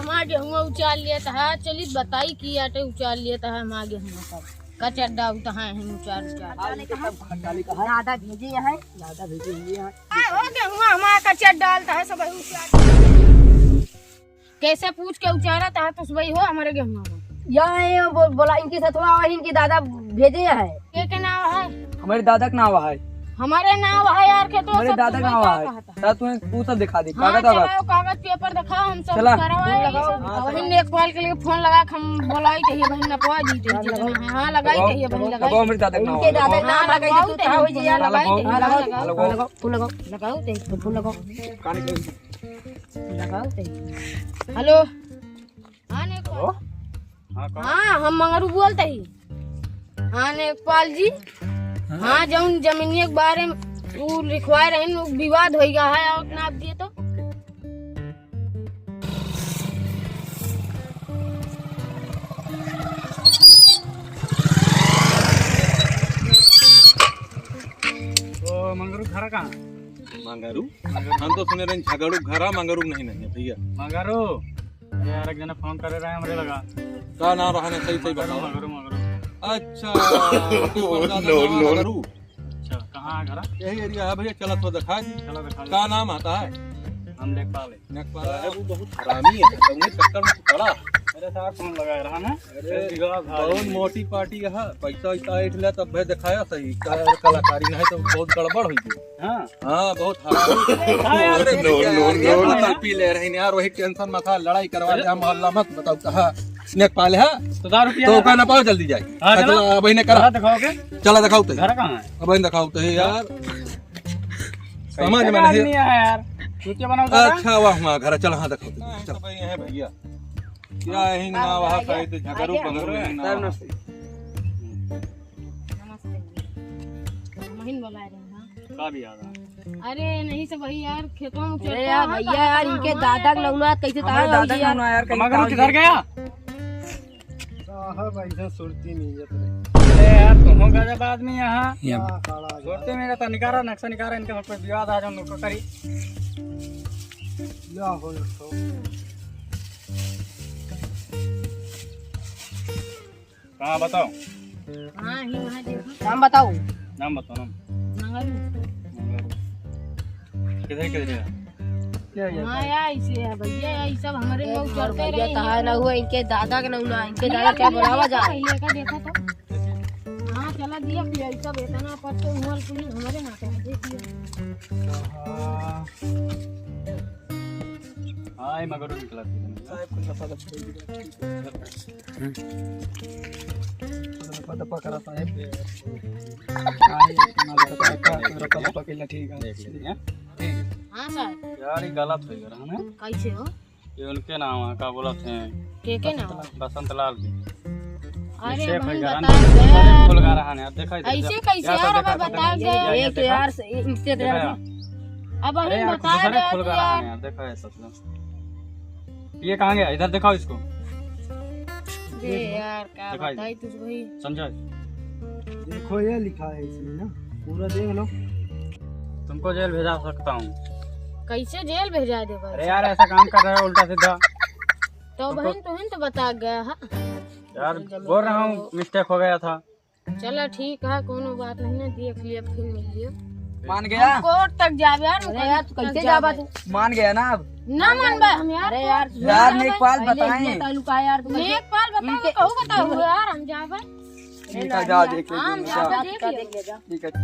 हमारा गेहूँ उचाल लिया था। चलिए बताई की आटे उचाल लिया था हमारा गेहूँ सब कचड्डा उठा है उचाल दादा भेजे हैं गेहूँ हमारा कचड डालता है सब कैसे पूछ के उचारा था तो वही हो हमारे गेहूँ यहाँ बोला इनकी सतवा इनकी दादा भेजे है। के नाम है? हमारे दादा का नाम है। हमारे नाम है यार के तो हमारे दादा का नाम है। तुम्हें तू सब दिखा दी हाँ, कागज कागज पेपर दिखाओ हम सब चला। बहन ने एक कॉल के लिए फोन लगा हम बोलाई चाहिए बहन ने पवा दी चाहिए। हाँ लगाई चाहिए बहन लगाई हमारे दादा का नाम इनके दादा का नाम लगाई तो था हो जी लगाई लगाओ फूल लगाओ लगाओ ते फूल लगाओ लगाओ ते। हेलो हाँ हम मंगरू बोलते ही। हाँ नेकपाल जी हाँ जौन जमीनिया के बारे में वो लिखवाए रहे विवाद हो गया है और नाप दिए तो मंगरू घरा कहाँ? मंगरू हम तो सुने रहे झगड़ू घरा मंगरू नहीं है भैया। मंगरू यार एक जना फोन करे रहे हमरे लगा का नाम रहने सही सही बताओ। मंगरू मंगरू अच्छा मंगरू अच्छा कहाँ है घरा? यही एरिया है भैया। चला तो दिखा दी चलो दिखा दे। का नाम आता है? हम देख पा ले नेकपाल है वो बहुत हरामी है तुमने चक्कर में पड़ा। मेरे साथ फोन लगा रहा ना बहुत मोटी पार्टी है पैसा वैसा ऐठ लिया तब भाई दिखाया सही कलाकारी नहीं तो बहुत गड़बड़ हुई थी। हाँ हाँ बहुत हरामी पी ले रहे यार वही टेंशन में था लड़ाई करवा दिया मोहल्ला मत बताओ कहा नेकपाल है तो 10 रुपया तो कहना पाओ जल्दी जाए। हाँ, चलो। अब इन्हें करा दिखाओगे चला दिखाओ तो घर कहाँ है? अब इन्हें दिखाओ तो यार समझ में आदमी नहीं। है यार क्या बनाओ दादा? अच्छा वाह हमारा घर चल हाँ दिखाओ तो चल भाई है भैया क्या यही ना वहाँ कहे तो झगड़ू पगड़ू यही ना महीन बोला रहे का भी याद है? अरे नहीं सब वही यार खेतों में अरे यार भैया यार इनके दादा का लौना कैसे था हमारे दादा का नाम यार मंगरू किधर गया? साहब ऐसा सुरती नहीं है अरे यार तुम हो गजब आदमी यहाँ छोड़ते मेरा तो निकारा नक्शा निकारा इनके पर विवाद आ जाओ नुको करी या हो तो कहाँ बताओ हाँ ही वहाँ देखो नाम बताओ नाम बताओ नाम मंगरू किधर किधर है? हाँ यार ऐसे है भैया ये सब हमारे लोग चलते भैया रहे कहा ना हुआ इनके दादा का लौना इनके दादा क्या बुलावा जा पहले का देखा तो हाँ चला दिया फिर ऐसा बेतना पर तो हुआ पुलिस हमारे नाते में देख लिया। हाँ ये मगरू निकला दपा करा साहब ठीक है हाँ सर यार ये गलत हो गया है ना? कैसे हो ये उनके नाम है का बोला थे के नाम बसंत लाल जी अरे शेख भाई है बता गया फुल गा रहा है यार देखा इधर ऐसे कैसे यार अब बता दे ये तो यार इनसे अब अरे हम यार बता दूसरे दे फुल गा रहा है यार देखा है सब ये कहाँ गया इधर दिखाओ इसको दे यार क्या दिखाई दे। बताई तुझ भाई समझो देखो ये लिखा है इसमें ना पूरा देख लो। तुमको जेल भेजा सकता हूँ। कैसे जेल भेजा दे भाई अरे यार ऐसा काम कर रहे हो उल्टा सीधा तो बहन तो बता गया है यार बोल रहा हूँ मिस्टेक हो गया था। चलो ठीक है कोनो बात नहीं ना देख लिया फिर मिल लियो मान गया कोर्ट तक जावे यार अरे यार तू कैसे जाबा तू मान गया ना अब ना मानबे हम यार अरे यार यार नेकपाल बताएं तालुका यार तू नेकपाल बताओ कहू बताओ यार हम जावे ठीक है जा देख हम जावे देख लियो देख ले जा ठीक है।